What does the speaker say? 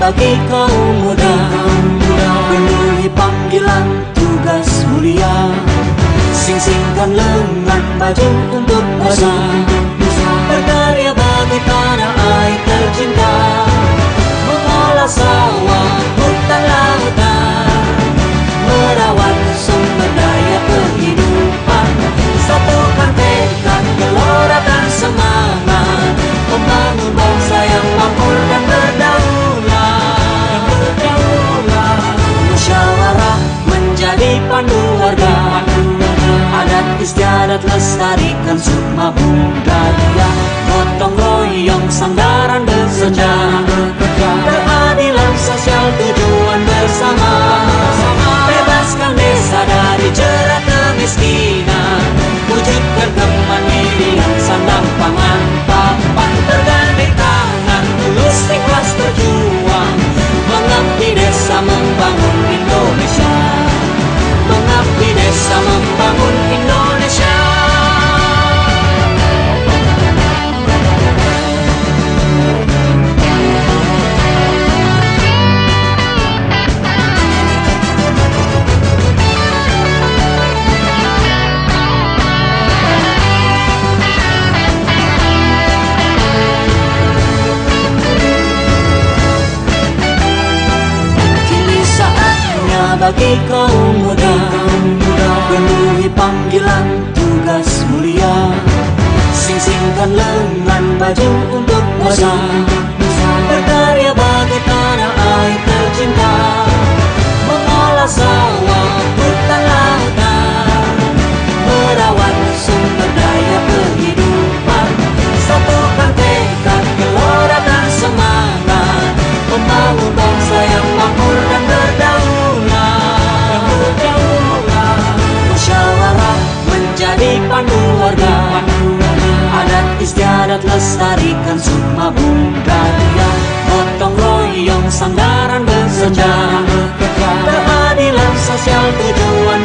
bagi kaum muda, penuhi panggilan tugas mulia. Sing-singkan lengan baju untuk bangsa, berkarya bagi tanah air tercinta. Mengolah sawah, hutan, lautan, merawat sumber daya kehidupan. Satukan tekad, gelora dan semangat, membangun bangsa yang makmur dan berdaulat. Musyawarah menjadi pandu warga, adat istiadat lestarikan sukma budaya. Gotong royong sandaran bekerja, keadilan sosial tujuan bersama. Bebaskan desa dari jerat kemiskinan, wujudkan kemandirian sandang pangan papan. Bergandeng tangan tulus ikhlas berjuang, mengabdi desa membangun Indonesia, mengabdi desa membangun Indonesia. Kini saatnya bagi kaum muda, penuhi panggilan tugas mulia. Sing-singkan lengan baju untuk bangsa, berkarya bagi tanah air tercinta. Mengolah sawah, hutan, lautan, merawat sumber daya kehidupan. Satukan tekad, gelora dan semangat, membangun bangsa yang makmur dan berdaulat. Musyawarah menjadi pandu warga, adat istiadat lestarikan sukma budaya. Gotong royong sandaran bekerja, keadilan sosial tujuan